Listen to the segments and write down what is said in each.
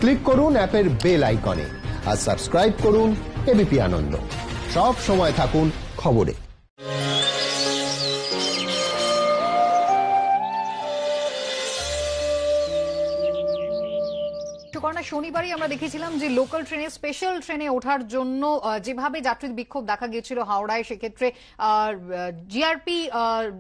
Click করুন অ্যাপের bell আইকনে আর সাবস্ক্রাইব করুন এবিপি আনন্দ। সব সময় থাকুন খবরে। শনিবারই আমরা দেখেছিলাম যে লোকাল ট্রেনে, স্পেশাল ট্রেনে ওঠার জন্য যেভাবে যাত্রী বিক্ষোভ দেখা গিয়েছিল হাওড়ায়, সেক্ষেত্রে জিআরপি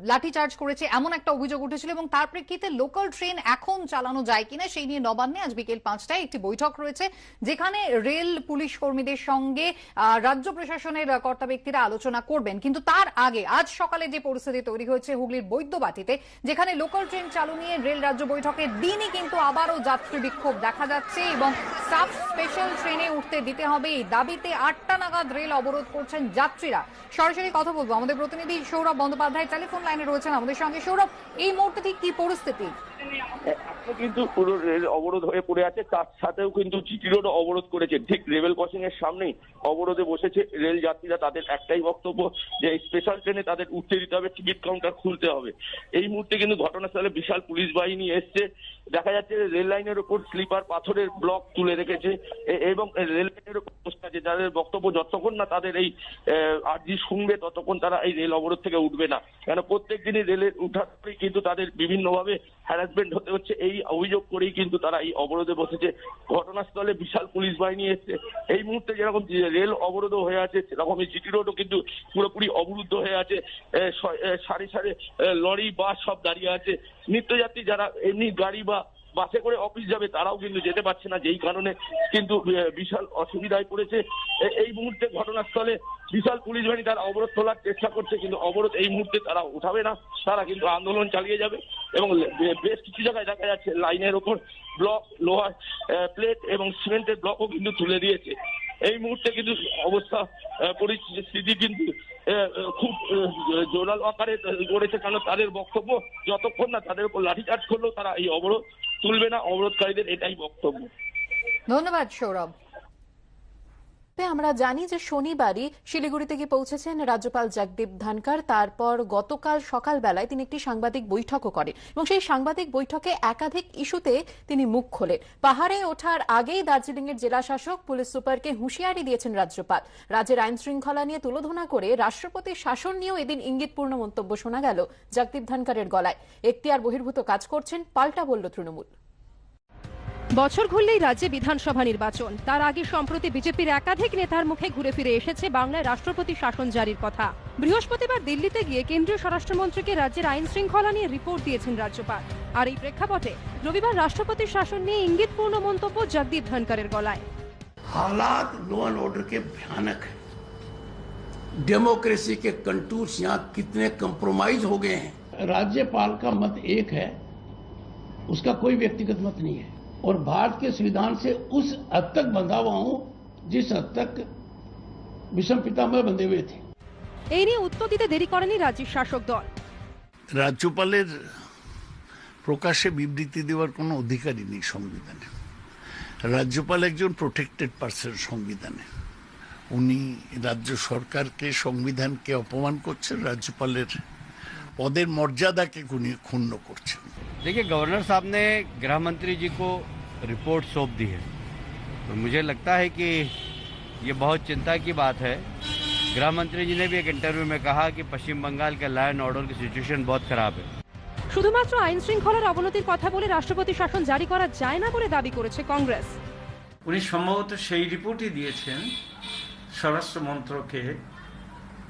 লাঠিচার্জ করেছে এমন একটা অভিযোগ উঠেছিল, এবং তার প্রেক্ষিতে লোকাল ট্রেন এখন চালানো যায় কিনা সেই নিয়ে নবান্নে আজ বিকেল 5টায় একটি বৈঠক রয়েছে, যেখানে রেল পুলিশ কর্মীদের সঙ্গে রাজ্য প্রশাসনের কর্তা ব্যক্তিরা আলোচনা করবেন। কিন্তু তার আগে আজ সকালে যে পরিস্থিতি তৈরি হয়েছে হুগলির বৈদ্যবাটিতে, যেখানে লোকাল ট্রেন চালু নিয়ে রেল রাজ্য বৈঠকের দিনই কিন্তু আবারও যাত্রী বিক্ষোভ দেখা যাচ্ছে, এবং সাব স্পেশাল ট্রেনে উঠতে দিতে হবে এই দাবিতে 8টা নাগাদ রেল অবরোধ করছেন যাত্রীরা। সরাসরি কথা বলবো, আমাদের প্রতিনিধি সৌরভ বন্দ্যোপাধ্যায় টেলিফোন লাইনে রয়েছেন আমাদের সঙ্গে। সৌরভ, এই মুহূর্তে ঠিক কি পরিস্থিতি? কিন্তু পুরো রেল অবরোধ হয়ে পড়ে আছে, তার সাথেও কিন্তু জিটি রোড অবরোধ করেছে। ঠিক লেভেল ক্রসিং এর সামনেই অবরোধে বসেছে রেল যাত্রীরা। তাদের একটাই বক্তব্য যে স্পেশাল ট্রেনে তাদের উঠতে দিতে হবে, টিকিট কাউন্টার খুলতে হবে। এই মুহূর্তে কিন্তু ঘটনাস্থলে বিশাল পুলিশ বাহিনী এসছে। দেখা যাচ্ছে রেল লাইনের উপর স্লিপার পাথরের ব্লক তুলে রেখেছে, এবং রেল লাইনের উপর বসে আছে যাদের বক্তব্য যতক্ষণ না তাদের এই আর্জি শুনবে ততক্ষণ তারা এই রেল অবরোধ থেকে উঠবে না। কেন প্রত্যেক দিনই রেলের উঠার পরেই কিন্তু তাদের বিভিন্নভাবে হ্যারাসমেন্ট হতে হচ্ছে, এই অভিযোগ করেই কিন্তু তারা এই অবরোধে বসেছে। ঘটনাস্থলে বিশাল পুলিশ বাহিনী এসছে। এই মুহূর্তে যেরকম রেল অবরোধ হয়ে আছে, সেরকম জিটি রোডও কিন্তু পুরোপুরি অবরুদ্ধ হয়ে আছে। সারি সারি লরি বাস সব দাঁড়িয়ে আছে। নিত্যযাত্রী যারা এমনি গাড়ি বা বাসে করে অফিস যাবে তারাও কিন্তু যেতে পারছে না, যেই কারণে কিন্তু বিশাল অসুবিধায় পড়েছে। এই মুহূর্তে ঘটনাস্থলে বিশাল পুলিশ বাহিনী তারা অবরোধ তোলার চেষ্টা করছে, কিন্তু অবরোধ এই মুহূর্তে তারা উঠাবে না, তারা কিন্তু আন্দোলন চালিয়ে যাবে। এবং বেশ কিছু জায়গায় দেখা যাচ্ছে লাইনের ওপর ব্লক, লোহার প্লেট এবং সিমেন্টের ব্লকও কিন্তু তুলে দিয়েছে। এই মুহূর্তে কিন্তু অবস্থা পরিস্থিতি কিন্তু খুব জোরালো আকারে গড়েছে। কারণ তাদের বক্তব্য যতক্ষণ না তাদের উপর লাঠিচার্জ করলেও তারা এই অবরোধ তুলবে না, অবরোধকারীদের এটাই বক্তব্য। ধন্যবাদ সৌরভ। আমরা জানি যে শনিবারই শিলিগুড়িতে গিয়ে পৌঁছেছেন রাজ্যপাল জগদীপ ধনকর। তারপর গতকাল সকালবেলায় তিনি একটি সাংবাদিক বৈঠকও করেন, এবং সেই সাংবাদিক বৈঠকে একাধিক ইস্যুতে তিনি মুখ খোলেন। পাহাড়ে ওঠার আগেই দার্জিলিং এর জেলা শাসক পুলিশ সুপারকে হুঁশিয়ারি দিয়েছেন রাজ্যপাল। রাজ্যের আইন শৃঙ্খলা নিয়ে তুলোধনা করে রাষ্ট্রপতির শাসন নিয়েও এদিন ইঙ্গিতপূর্ণ মন্তব্য শোনা গেল জগদীপ ধনকরের গলায়। এখতিয়ার বহির্ভূত কাজ করছেন, পাল্টা বলল তৃণমূল। বছর ঘুরলেই রাজ্যে বিধানসভা নির্বাচন, তার আগে সম্প্রতি বিজেপির একাধিক নেতার মুখে ঘুরে ফিরে এসেছে বাংলায় রাষ্ট্রপতি শাসন জারির কথা। বৃহস্পতিবার দিল্লিতে গিয়ে কেন্দ্রীয় স্বরাষ্ট্রমন্ত্রীকে রাজ্যের আইন শৃঙ্খলা নিয়ে রিপোর্ট দিয়েছেন রাজ্যপাল। আর এই প্রেক্ষাপটে রবিবার রাষ্ট্রপতির শাসন নিয়ে ইঙ্গিতপূর্ণ মন্তব্য জগদীপ ধনকরের গলায়। हालात लो एंड ऑर्डर के भयानक है। डेमोक्रेसी के कंटूर्स यहाँ कितने कंप्रोमाइज हो गए हैं। राज्यपाल का मत एक है, उसका कोई व्यक्तिगत मत नहीं है, और भारत के संविधान से उस हद तक बंधा हुआ हूं जिस हद तक विषम पितामह बंधे हुए थे। এই নিয়ে উত্তর দিতে দেরি করেনি রাজ্যের শাসক দল। রাজ্যপালের প্রকাশ্যে বিবৃতি দেওয়ার কোনো অধিকারই নেই সংবিধানে। রাজ্যপাল একজন প্রোটেক্টেড পার্সন সংবিধানে। উনি রাজ্য সরকারকে, সংবিধানকে অপমান করছেন, রাজ্যপালের পদের মর্যাদাকে ক্ষুণ্ণ করছেন। देखिए, गवर्नर साहब ने गृह मंत्री जी को रिपोर्ट सौंप दी है, तो मुझे लगता है कि ये बहुत चिंता की बात है। गृह मंत्री जी ने भी एक इंटरव्यू में कहा कि पश्चिम बंगाल के लॉ एंड ऑर्डर की सिचुएशन बहुत खराब है। শুধুমাত্র আইন শৃঙ্খলার অবনতির কথা বলে রাষ্ট্রপতি শাসন জারি করা যায় না বলে দাবি করেছে কংগ্রেস। উনি সম্ভবত সেই রিপোর্টই দিয়েছেন স্বরাষ্ট্র মন্ত্রকে,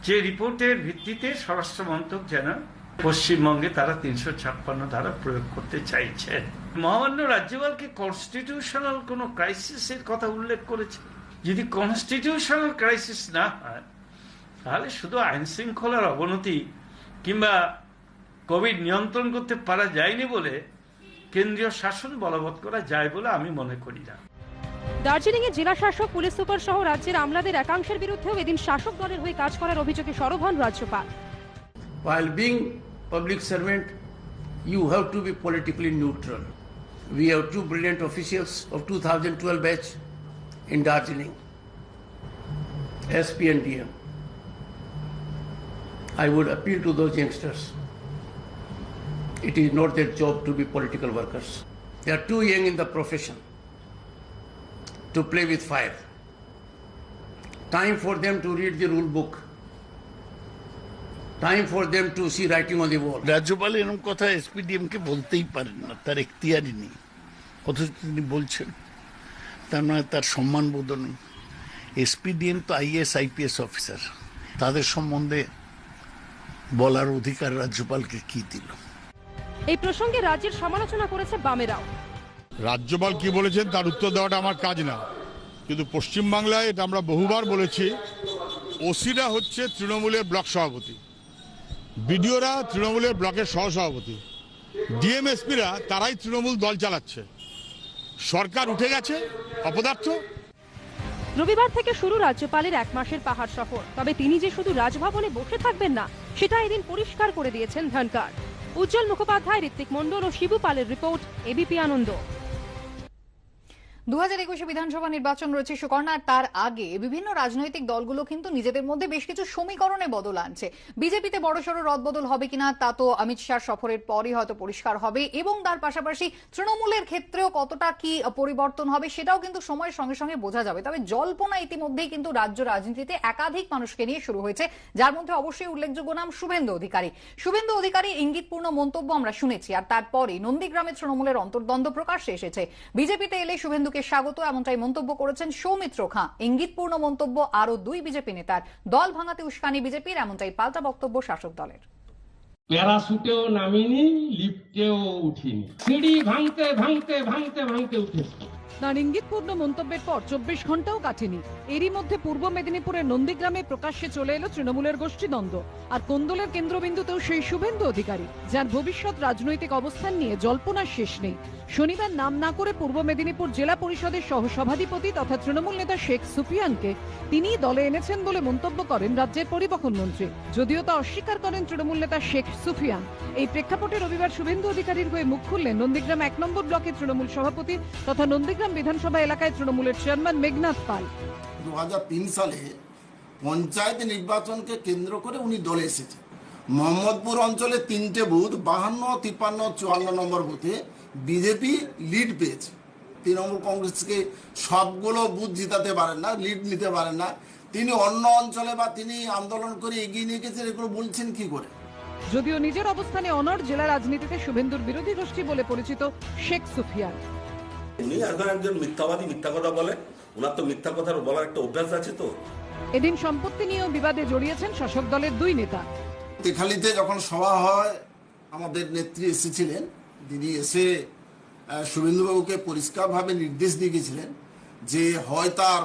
যে রিপোর্টের ভিত্তিতে স্বরাষ্ট্র মন্ত্রক যেন পশ্চিমবঙ্গে তারা 356 ধারা প্রয়োগ করতে চাইছেন। মহামান্য রাজ্যপালকে কনস্টিটিউশনাল কোন ক্রাইসিসের কথা উল্লেখ করেছে। যদি কনস্টিটিউশনাল ক্রাইসিস না হয়, তাহলে শুধু আইন শৃঙ্খলার অবনতি কিংবা কোভিড নিয়ন্ত্রণ করতে পারা যায়নি বলে কেন্দ্রীয় শাসন বলবৎ করা যায় বলে আমি মনে করি না। দার্জিলিং এ জেলা শাসক, পুলিশ সুপার সহ রাজ্যের আমলাদের একাংশের বিরুদ্ধেও এদিন শাসক দলের হয়ে কাজ করার অভিযোগে সরব হন রাজ্যপাল। While being public servant, you have to be politically neutral. We have two brilliant officials of 2012 batch in Darjeeling, SP and DM. I would appeal to those youngsters. It is not their job to be political workers. They are too young in the profession. to play with fire. Time for them to read the rule book. Time for them to see writing on the wall. রাজ্যপাল এরকম কথা এসপিডিএম কে বলতেই পারেন না, তার এখতিয়ারই নেই, অথচ তিনি বলছেন। তার মানে তার সম্মানবোধ নেই। এসপিডিএম তো আইএস আইপিএস অফিসার, তাদের সম্বন্ধে বলার অধিকার রাজ্যপালকে কি দিল? এই প্রসঙ্গে রাজ্যের সমালোচনা করেছে বামেরাও। রাজ্যপাল কি বলেছেন তার উত্তর দেওয়াটা আমার কাজ না, কিন্তু পশ্চিমবাংলায় এটা আমরা বহুবার বলেছি, ওসিরা হচ্ছে তৃণমূলের ব্লক সভাপতি, বিডিওরা তৃণমূলের ব্লকের সহসভাপতি, ডিএমএসপিরা তারাই তৃণমূল দল চালাচ্ছে। সরকার উঠে গেছে, অপদার্থ। রবিবার থেকে শুরু রাজ্যপালের 1 মাসের পাহাড় সফর। তবে তিনি যে শুধু রাজভবনে বসে থাকবেন না, সেটা এদিন পরিষ্কার করে দিয়েছেন ধনখড়। উজ্জ্বল মুখোপাধ্যায়, ঋত্বিক মণ্ডল ও শিবু পালের রিপোর্ট, এবিপি আনন্দ। 2021 বিধানসভা নির্বাচন রয়েছে সুকর্ণা, আর তার আগে বিভিন্ন রাজনৈতিক দলগুলো কিন্তু নিজেদের মধ্যে বেশ কিছু সমীকরণে বদল আনছে। বিজেপিতে বড়সড় রদবদল হবে কিনা তা তো অমিত শাহ সফরের পরই হয়তো পরিষ্কার হবে, এবং তার পাশাপাশি তৃণমূলের ক্ষেত্রেও কতটা কি পরিবর্তন হবে সেটাও কিন্তু সময়ের সঙ্গে সঙ্গে বোঝা যাবে। তবে জল্পনা ইতিমধ্যেই কিন্তু রাজ্য রাজনীতিতে একাধিক মানুষকে নিয়ে শুরু হয়েছে, যার মধ্যে অবশ্যই উল্লেখযোগ্য নাম শুভেন্দু অধিকারী। শুভেন্দু অধিকারীর ইঙ্গিতপূর্ণ মন্তব্য আমরা শুনেছি, আর তারপরই নন্দীগ্রামে তৃণমূলের অন্তর্দ্বন্দ্ব প্রকাশ্যে এসেছে। বিজেপিতে এলে শুভেন্দু স্বাগত, এমনটাই মন্তব্য করেছেন সৌমিত্র খাঁ। ইঙ্গিতপূর্ণ মন্তব্য আরো 2 বিজেপি নেতার। দল ভাঙাতে উস্কানি বিজেপির, এমনটাই পাল্টা বক্তব্য শাসক দলের। প্যারাশুটেও নামিনি, লিফটেও উঠিনি, সিঁড়ি ভাঙতে ভাঙতে ভাঙতে ভাঙতে উঠেছি। তাঁর ইঙ্গিতপূর্ণ মন্তব্যের পর 24 ঘন্টাও কাটেনি, এরই মধ্যে পূর্ব মেদিনীপুরের নন্দীগ্রামে প্রকাশ্যে চলে এলো তৃণমূলের গোষ্ঠীদ্বন্দ্ব। আর কোন্দলের কেন্দ্রবিন্দুতেও সেই শুভেন্দু অধিকারী, যার ভবিষ্যৎ রাজনৈতিক অবস্থান নিয়ে জল্পনার শেষ নেই। শনিবার নাম না করে পূর্ব মেদিনীপুর জেলা পরিষদের সহসভাধিপতি তথা তৃণমূল নেতা শেখ সুফিয়ানকে তিনি দলে এনেছেন বলে মন্তব্য করেন রাজ্যের পরিবহন মন্ত্রী, যদিও তা অস্বীকার করেন তৃণমূল নেতা শেখ সুফিয়ান। এই প্রেক্ষাপটে রবিবার শুভেন্দু অধিকারীর হয়ে মুখ খুললেন নন্দীগ্রাম 1 নম্বর ব্লকের তৃণমূল সভাপতি তথা নন্দীগ্রাম বিধানসভা এলাকায় তৃণমূলের চেয়ারম্যান মেঘনাথ পাল। 2003 সালে পঞ্চায়েত নির্বাচনকে কেন্দ্র করে উনি দলে এসেছেন। মোহাম্মদপুর অঞ্চলে 3টে বুথ 52, 53, 54 নম্বর বুথে বিজেপি লিড পেয়েছে। তৃণমূল কংগ্রেসকে সবগুলো বুথ জিতাতে পারেন না, লিড নিতে পারেন না। তিনি অন্য অঞ্চলে বা তিনি আন্দোলন করে এগিয়ে নিয়ে গেছেন, এগুলো বলছেন কি করে? যদিও নিজের অবস্থানে অনড়, জেলা রাজনীতিতে শুভেন্দুর বিরোধী গোষ্ঠী বলে পরিচিত শেখ সুফিয়ান। উনি এখন একজন মিথ্যাবাদী, মিথ্যা কথা বলে, ওনার তো মিথ্যা কথা বলার একটা অভ্যাস আছে। তো এদিন সম্পত্তি নিয়েও বিবাদে জড়িয়েছেন শাসক দলের 2 নেতা। তেখালিতে যখন সভা হয়, আমাদের নেত্রী এসেছিলেন, তিনি এসে শুভেন্দুবাবুকে পরিষ্কারভাবে নির্দেশ দিয়ে গেছিলেন যে হয় তার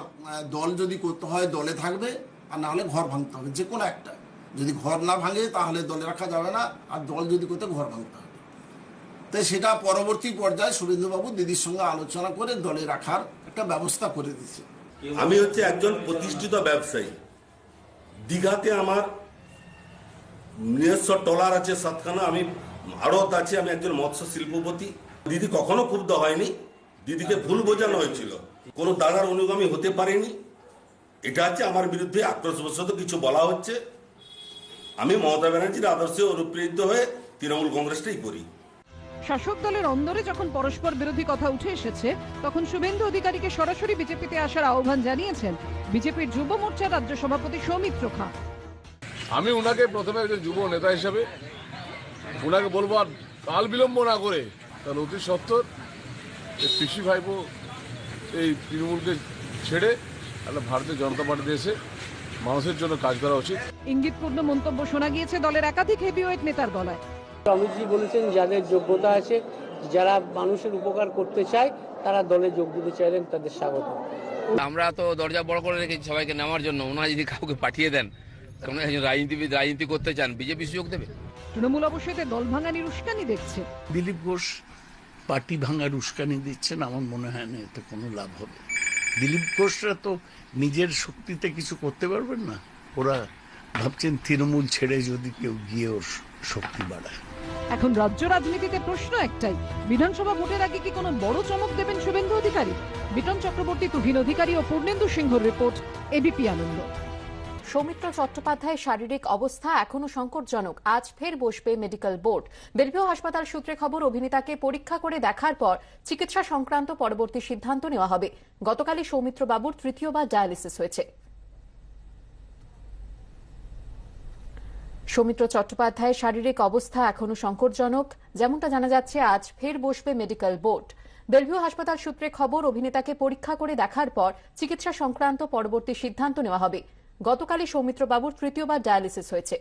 দল যদি করতে হয় দলে থাকবে, আর না হলে ঘর ভাঙতে হবে, যে কোনো একটা। যদি ঘর না ভাঙে তাহলে দলে রাখা যাবে না, আর দল যদি করতে ঘর ভাঙতে হবে। তাই সেটা পরবর্তী পর্যায়ে শুভেন্দুবাবু দিদির সঙ্গে আলোচনা করে দলে রাখার একটা ব্যবস্থা করে দিচ্ছে। আমি হচ্ছে একজন প্রতিষ্ঠিত ব্যবসায়ী। দীঘাতে আমার নিজস্ব ট্রলার আছে 7খানা, আমি আড়ত আছে, আমি একজন মৎস্য শিল্পপতি। দিদি কখনো ক্ষুব্ধ হয়নি, দিদিকে ভুল বোঝানো হয়েছিল, কোনো দাদার অনুগামী হতে পারেনি। এটা হচ্ছে আমার বিরুদ্ধে আক্রোশবশত কিছু বলা হচ্ছে। আমি মমতা ব্যানার্জির আদর্শে অনুপ্রেরিত হয়ে তৃণমূল কংগ্রেসটাই করি। শাসক দলের অন্দরে যখন পরস্পর বিরোধী কথা উঠে এসেছে, তখন শুভেন্দু অধিকারীকে সরাসরি বিজেপিতে আসার আহ্বান জানিয়েছেন বিজেপির যুব মোর্চার রাজ্য সভাপতি সৌমিত্র খাঁ। আমি ওনাকে প্রথমে একজন যুব নেতা হিসেবে ওনাকে বলবো, আর কাল বিলম্ব না করে তার অতি সত্বর পিসি ভাইপো এই তৃণমূলকে ছেড়ে একটা ভারতীয় জনতা পার্টিতে এসে মানুষের জন্য কাজ করা উচিত। ইঙ্গিতপূর্ণ মন্তব্য শোনা গিয়েছে দলের একাধিক হেভিওয়েট নেতার গলায়। অমিতজি বলেছেন যাদের যোগ্যতা আছে, যারা মানুষের উপকার করতে চায়, তারা দলে যোগ দিতে চাইলেন, তাদের স্বাগত। আমরা তো দরজা বড় করে রেখেছি সবাইকে নেওয়ার জন্য। ওনারা যদি কাউকে পাঠিয়ে দেন, কোনো রাজনীতিবিদ রাজনীতি করতে চান, বিজেপি সুযোগ দেবে। তৃণমূল অবশ্যই দল ভাঙানির উস্কানি দেখছে। দিলীপ ঘোষ পার্টি ভাঙার উস্কানি দিচ্ছেন, আমার মনে হয় না এতে কোনো লাভ হবে। দিলীপ ঘোষরা তো নিজের শক্তিতে কিছু করতে পারবেন না, ওরা ভাবছেন তৃণমূল ছেড়ে যদি কেউ গিয়ে ওর শক্তি বাড়ায়। এখন রাজ্য রাজনীতিতে প্রশ্ন একটাই, বিধানসভা ভোটের আগে কি কোনো বড় চমক দেবেন শুভেন্দু অধিকারী? বিটন চক্রবর্তী, তুহিন অধিকারী ও পূর্ণেন্দু সিংহর রিপোর্ট, এবিপি আনন্দ। সৌমিত্র চট্টোপাধ্যায়ের শারীরিক অবস্থা এখনো সংকটজনক। আজ ফের বসবে মেডিকেল বোর্ড। বেলভিউ হাসপাতাল সূত্রে খবর, অভিনেতাকে পরীক্ষা করে দেখার পর চিকিৎসা সংক্রান্ত পরবর্তী সিদ্ধান্ত নেওয়া হবে। গতকালই সৌমিত্র বাবুর তৃতীয়বার ডায়ালিসিস হয়েছে। সৌমিত্র চট্টোপাধ্যায়ের শারীরিক অবস্থা এখনো সংকটজনক। যেমনটা জানা যাচ্ছে, আজ ফের বসবে মেডিকেল বোর্ড। বেলভিউ হাসপাতাল সূত্রে খবর, অভিনেতাকে পরীক্ষা করে দেখার পর চিকিৎসা সংক্রান্ত পরবর্তী সিদ্ধান্ত নেওয়া হবে। গতকালই সৌমিত্র বাবুর তৃতীয়বার ডায়ালিসিস হয়েছে।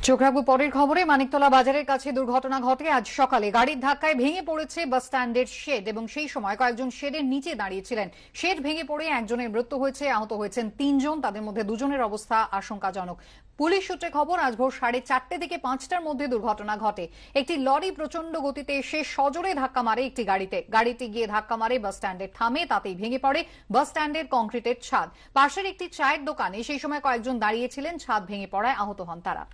চোখ রাখবো পরের খবরে। মানিকতলা বাজারের কাছে দুর্ঘটনা ঘটে আজ সকালে। গাড়ির ধাক্কায় ভেঙে পড়েছে বাস স্ট্যান্ডের শেড এবং সেই সময় কয়েকজন শেডের নিচে দাঁড়িয়েছিলেন। শেড ভেঙে পড়ে একজনের মৃত্যু হয়েছে, আহত হয়েছেন 3 জন। তাদের মধ্যে 2 জনের অবস্থা আশঙ্কাজনক। পুলিশ সূত্রে খবর, আজ ভোর 4:30 থেকে 5টার মধ্যে দুর্ঘটনা ঘটে। একটি লরি প্রচন্ড গতিতে এসে সজোরে ধাক্কা মারে একটি গাড়িতে। গাড়িটি গিয়ে ধাক্কা মারে বাস স্ট্যান্ডের থামে, তাতেই ভেঙে পড়ে বাস স্ট্যান্ডের কংক্রিটের ছাদ। পাশের একটি চায়ের দোকানে সেই সময় কয়েকজন দাঁড়িয়েছিলেন, ছাদ ভেঙে পড়ায় আহত হন তারা।